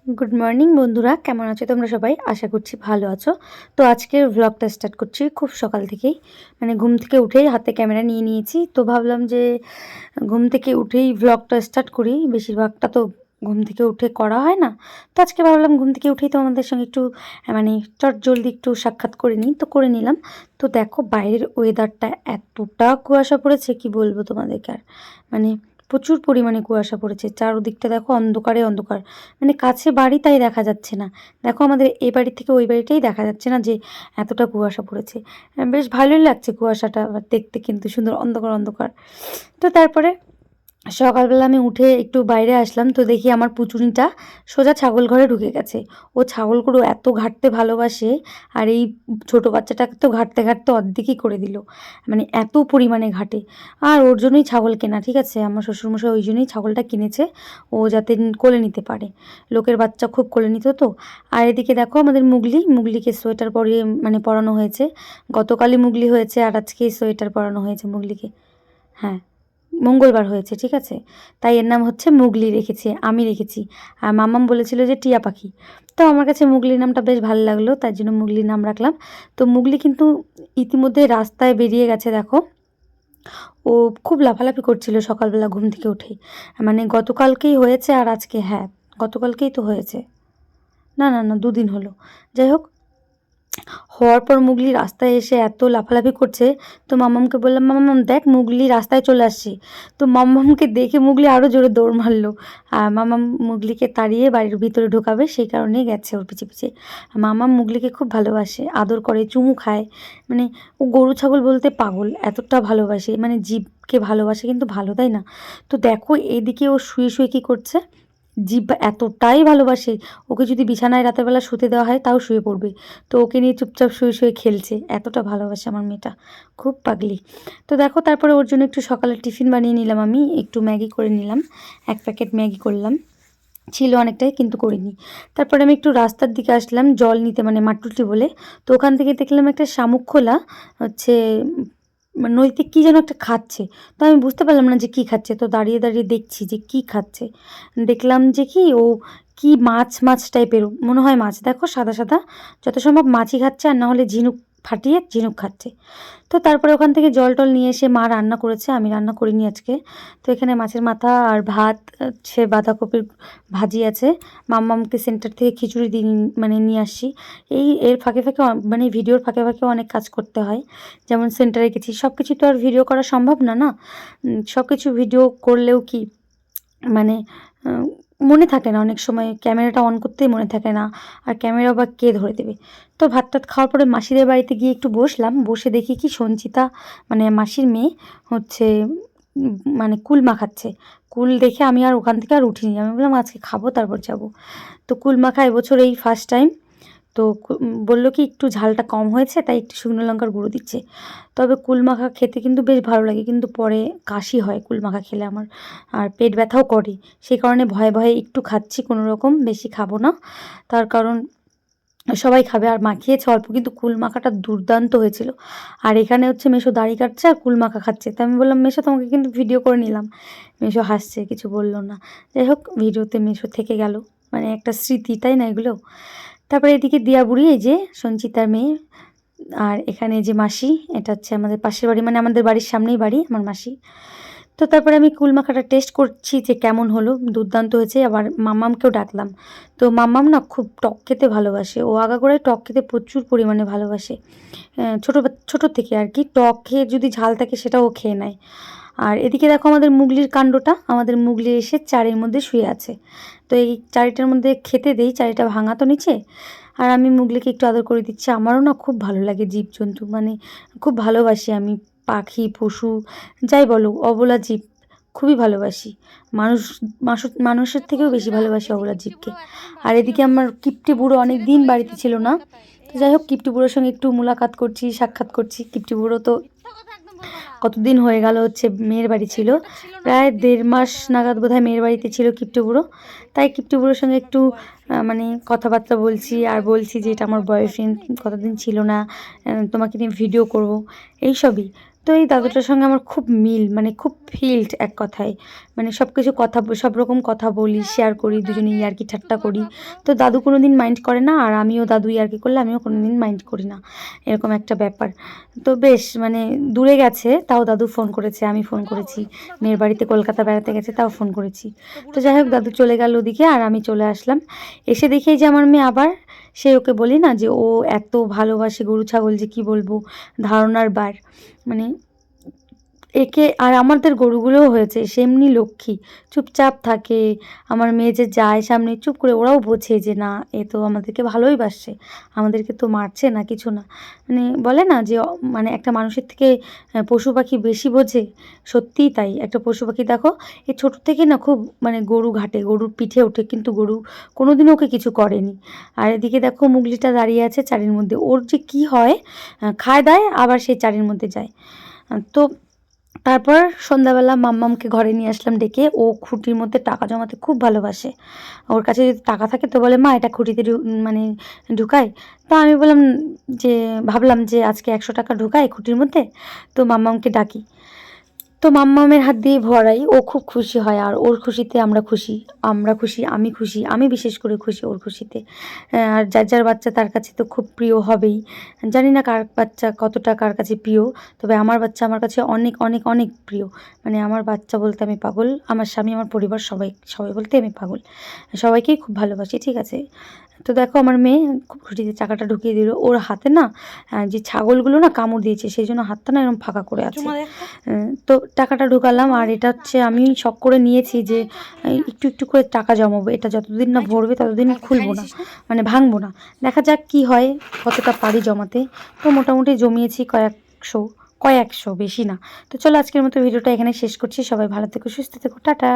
Good morning বন্ধুরা, কেমন আছো তোমরা সবাই? আশা করছি ভালো আছো। তো আজকের ভ্লগটা স্টার্ট করছি খুব সকাল থেকেই, মানে ঘুম থেকে উঠেই হাতে ক্যামেরা নিয়ে নিয়েছি। তো ভাবলাম যে ঘুম থেকে উঠেই ভ্লগটা স্টার্ট করি, বেশিরভাগটা তো ঘুম থেকে উঠে করা হয় না। তো আজকে ভাবলাম ঘুম থেকে উঠেই তো আমাদের সঙ্গে একটু মানে চটজলদি একটু সাক্ষাৎ করে নিই, তো করে নিলাম। তো দেখো বাইরের ওয়েদারটা এতটা কুয়াশা পড়েছে, কি বলবো তোমাদেরকে আর, মানে প্রচুর পরিমাণে কুয়াশা পড়েছে। চারদিকটা দেখো অন্ধকারে অন্ধকার, মানে কাছে বাড়ি তাই দেখা যাচ্ছে না। দেখো আমাদের এই বাড়ি থেকে ওই বাড়িটাই দেখা যাচ্ছে না যে এতটা কুয়াশা পড়েছে। বেশ ভালোই লাগছে কুয়াশাটা দেখতে, কিন্তু সুন্দর অন্ধকার অন্ধকার। তো তারপরে সকালবেলা আমি উঠে একটু বাইরে আসলাম, তো দেখি আমার পুচুনিটা সোজা ছাগল ঘরে ঢুকে গেছে। ও ছাগলগুলো এত ঘাঁটতে ভালোবাসে, আর এই ছোট বাচ্চাটাকে তো ঘাঁটতে ঘাঁটতে অর্ধেকই করে দিল, মানে এত পরিমাণে ঘাটে। আর ওর জন্যই ছাগল কেনা, ঠিক আছে, আমার শ্বশুরমশাই ওই জন্যই ছাগলটা কিনেছে, ও যাতে কোলে নিতে পারে। লোকের বাচ্চা খুব কোলে নিত তো। আর এদিকে দেখো আমাদের মুগলিকে সোয়েটার পরিয়ে মানে পরানো হয়েছে। গতকালই মুগলি হয়েছে আর আজকেই সোয়েটার পরানো হয়েছে মুগলিকে। হ্যাঁ, মঙ্গলবার হয়েছে, ঠিক আছে, তাই এর নাম হচ্ছে মুগলি রেখেছি, আমি রেখেছি। আর মাম্মাম বলেছিল যে টিয়া পাখি, তো আমার কাছে মুগলি নামটা বেশ ভালো লাগলো, তার জন্য মুগলি নাম রাখলাম। তো মুগলি কিন্তু ইতিমধ্যে রাস্তায় বেরিয়ে গেছে, দেখো ও খুব লাফালাফি করছিল সকালবেলা ঘুম থেকে উঠেই। মানে গতকালকেই হয়েছে আর আজকে, হ্যাঁ গতকালকেই তো হয়েছে, না না না 2 দিন হলো। যাই হোক, হওয়ার পর মুগলি রাস্তায় এসে এত লাফালাফি করছে, তো মাম্মামকে বললাম, মাম্মাম দেখ মুগলি রাস্তায় চলে আসছে। তো মাম্মামকে দেখে মুগলি আরও জোরে দৌড় মারলো। আর মাম্মাম মুগলিকে তাড়িয়ে বাড়ির ভিতরে ঢোকাবে সেই কারণেই গেছে ওর পিছে পিছে। মাম্মাম মুগলিকে খুব ভালোবাসে, আদর করে, চুমু খায়, মানে ও গরু ছাগল বলতে পাগল, এতটা ভালোবাসে, মানে জীবকে ভালোবাসে কিন্তু ভালো, তাই না? তো দেখো এইদিকে ও শুয়ে শুয়ে কী করছে, জীব এতটাই ভালোবাসে, ওকে যদি বিছানায় রাতের বেলা শুতে দেওয়া হয় তাও শুয়ে পড়বে। তো ওকে নিয়ে চুপচাপ শুয়ে শুয়ে খেলছে, এতটা ভালোবাসে আমার মেয়েটা, খুব পাগলি। তো দেখো তারপরে ওর জন্য একটু সকালে টিফিন বানিয়ে নিলাম, আমি একটু ম্যাগি করে নিলাম, 1 প্যাকেট ম্যাগি করলাম, ছিল অনেকটাই কিন্তু করিনি। তারপরে আমি একটু রাস্তার দিকে আসলাম জল নিতে, মানে মাটুলটি বলে। তো ওখান থেকে দেখলাম একটা শামুক খোলা হচ্ছে নদীতে কী যেন একটা খাচ্ছে। তো আমি বুঝতে পারলাম না যে কী খাচ্ছে, তো দাঁড়িয়ে দাঁড়িয়ে দেখছি যে কী খাচ্ছে। দেখলাম যে কি ও কি মাছ মাছ টাইপের মনে হয় মাছ, দেখো সাদা সাদা, যত সম্ভব মাছই খাচ্ছে, আর না হলে ঝিনুক ফাটিয়ে ঝিনুক খাচ্ছে। তো তারপরে ওখান থেকে জল টল নিয়ে এসে মা রান্না করেছে, আমি রান্না করিনি আজকে। তো এখানে মাছের মাথা আর ভাত আছে, বাঁধাকপির ভাজি আছে। মাম্মামকে সেন্টার থেকে খিচুড়ি দিয়ে মানে নিয়ে আসছি। এর ফাঁকে ফাঁকে মানে ভিডিওর ফাঁকে ফাঁকেও অনেক কাজ করতে হয়, যেমন সেন্টারে গেছি, সব কিছু তো আর ভিডিও করা সম্ভব না, না সব কিছু ভিডিও করলেও কি মানে মনে থাকে না, অনেক সময় ক্যামেরাটা অন করতেই মনে থাকে না, আর ক্যামেরা বা কে ধরে দেবে। তো ভাত টাত খাওয়ার পরে মাসিদের বাড়িতে গিয়ে একটু বসলাম, বসে দেখি কি সঞ্চিতা মানে মাসির মেয়ে হচ্ছে মানে কুল মাখাচ্ছে। কুল দেখে আমি আর ওখান থেকে আর উঠিনি, আমি বললাম আজকে খাবো তারপর যাব। তো কুল মাখা এবছর এই ফার্স্ট টাইম। তো বলল কি একটু ঝালটা কম হয়েছে তাই একটু শুকনো লঙ্কার গুঁড়ো দিচ্ছে। তবে কুল মাখা খেতে কিন্তু বেশ ভালো লাগে, কিন্তু পরে কাশি হয় কুল মাখা খেলে আমার, আর পেট ব্যথাও করে, সেই কারণে ভয়ে ভয়ে একটু খাচ্ছি কোনো রকম, বেশি খাবো না। তার কারণ সবাই খাবে, আর মাখিয়েছে অল্প, কিন্তু কুল মাখাটা দুর্দান্ত হয়েছিল। আর এখানে হচ্ছে মেসো দাড়ি কাটছে আর কুল মাখা খাচ্ছে, তো আমি বললাম মেসো তোমাকে কিন্তু ভিডিও করে নিলাম। মেসো হাসছে, কিছু বললো না। যাই হোক, ভিডিওতে মেসো থেকে গেল, মানে একটা স্মৃতি, তাই না এগুলো। তারপরে এদিকে দিয়া বুড়ি, এই যে সঞ্চিতার মেয়ে, আর এখানে যে মাসি, এটা হচ্ছে আমাদের পাশের বাড়ি, মানে আমাদের বাড়ির সামনেই বাড়ি আমার মাসি। তো তারপরে আমি কুল মাখাটা টেস্ট করছি যে কেমন হলো, দুর্দান্ত হয়েছে। আবার মাম্মামকেও ডাকলাম, তো মাম্মাম না খুব টক খেতে ভালোবাসে, ও আগাগোড়ায় টক খেতে প্রচুর পরিমাণে ভালোবাসে, ছোটো থেকে আর কি, টক খেয়ে যদি ঝাল থাকে সেটাও খেয়ে নেয়। আর এদিকে দেখো আমাদের মুগলির কাণ্ডটা, আমাদের মুগলি এসে চারির মধ্যে শুয়ে আছে। তো এই চারিটার মধ্যে খেতে দেই, চারিটা ভাঙা তো নিচে, আর আমি মুগলিকে একটু আদর করে দিচ্ছি। আমারও না খুব ভালো লাগে জীবজন্তু, মানে খুব ভালোবাসি আমি, পাখি পশু যাই বলো, অবলা জীব খুবই ভালোবাসি। মানুষ মানুষের থেকেও বেশি ভালোবাসি অবলা জীবকে। আর এদিকে আমার কিপটে বুড়ো অনেক দিন বাড়িতে ছিল না, তো যাই হোক কিপটে বুড়োর সঙ্গে একটু মুলাকাত করছি, সাক্ষাৎ করছি। কিপটে বুড়ো তো কতদিন হয়ে গেল হচ্ছে মেয়ের বাড়ি ছিল, প্রায় 1.5 মাস নাগাদ বোধহয় মেয়ের বাড়িতে ছিল কিপটে বুড়ো। তাই কিপটে বুড়োর সঙ্গে একটু মানে কথাবার্তা বলছি, আর বলছি যে এটা আমার বয়ফ্রেন্ড, কতদিন ছিল না, তোমাকে নিয়ে ভিডিও করব, এইসবই। তো এই দাদুটার সঙ্গে আমার খুব মিল, মানে খুব ফিল্ড এক কথায়। মানে সব কিছু কথা, সব রকম কথা বলি, শেয়ার করি, দুজনে ইয়ার্কি ঠাট্টা করি। তো দাদু কোনো দিন মাইন্ড করে না, আর আমিও দাদু ইয়ার্কি করলে আমিও কোনো দিন মাইন্ড করি না, এরকম একটা ব্যাপার। তো বেশ মানে দূরে গেছে তাও দাদু ফোন করেছে, আমি ফোন করেছি, মেয়ের বাড়িতে কলকাতা বেড়াতে গেছে তাও ফোন করেছি। তো যাই হোক দাদু চলে গেল ওদিকে, আর আমি চলে আসলাম। এসে দেখি যে আমার মেয়ে আবার, সে ওকে বলি না যে ও এত ভালোবাসে গরু ছাগল, যে কি বলবো, ধারণার বার। মানে একে আর আমাদের গরুগুলোও হয়েছে সেমনি লক্ষ্মী, চুপচাপ থাকে। আমার মেয়ে যে যায় সামনে চুপ করে, ওরাও বোঝে যে না এ তো আমাদেরকে ভালোই বাসছে, আমাদেরকে তো মারছে না, কিছু না। মানে বলে না যে মানে একটা মানুষের থেকে পশু পাখি বেশি বোঝে, সত্যিই তাই। একটা পশু পাখি দেখো, এই ছোটো থেকে না খুব মানে গরু ঘাটে, গরুর পিঠে ওঠে, কিন্তু গরু কোনোদিনও ওকে কিছু করেনি। আর এদিকে দেখো মুগলিটা দাঁড়িয়ে আছে চারির মধ্যে, ওর যে কি হয়, খায় দায় আবার সেই চারির মধ্যে যায়। তো তারপর সন্ধ্যাবেলা মাম্মামকে ঘরে নিয়ে আসলাম ডেকে। ও খুঁটির মধ্যে টাকা জমাতে খুব ভালোবাসে। ওর কাছে যদি টাকা থাকে তো বলে মা এটা খুঁটিতে মানে ঢুকাই। তো আমি বললাম যে, ভাবলাম যে আজকে 100 টাকা ঢুকাই খুঁটির মধ্যে, তো মাম্মামকে ডাকি। তো মাম্মামের হাত দিয়ে ভরাই, ও খুব খুশি হয়, আর ওর খুশিতে আমরা খুশি, আমরা খুশি, আমি খুশি, আমি বিশেষ করে খুশি ওর খুশিতে। আর যার যার বাচ্চা তার কাছে তো খুব প্রিয় হবেই। জানি না কার বাচ্চা কতটা কার কাছে প্রিয়, তবে আমার বাচ্চা আমার কাছে অনেক অনেক অনেক প্রিয়। মানে আমার বাচ্চা বলতে আমি পাগল, আমার স্বামী, আমার পরিবার, সবাই সবাই বলতে আমি পাগল, সবাইকেই খুব ভালোবাসি, ঠিক আছে। তো দেখো আমার মেয়ে খুব খুশিতে টাকাটা ঢুকিয়ে দিল ওর হাতে না। যে ছাগলগুলো না কামড় দিয়েছে, সেই জন্য হাতটা না এরকম ফাঁকা করে আছে। তো টাকাটা ঢুকালাম, আর এটা হচ্ছে আমি শখ করে নিয়েছি যে একটু একটু করে টাকা জমাবো, এটা যতদিন না ভরবে ততদিন খুলবো না, মানে ভাঙবো না। দেখা যাক কি হয়, কতটা পারি জমাতে। তো মোটামুটি জমিয়েছি কয়েকশো, বেশি না। তো চলো আজকের মতো ভিডিওটা এখানে শেষ করছি। সবাই ভালো থেকো, সুস্থ থেকো, টাটা।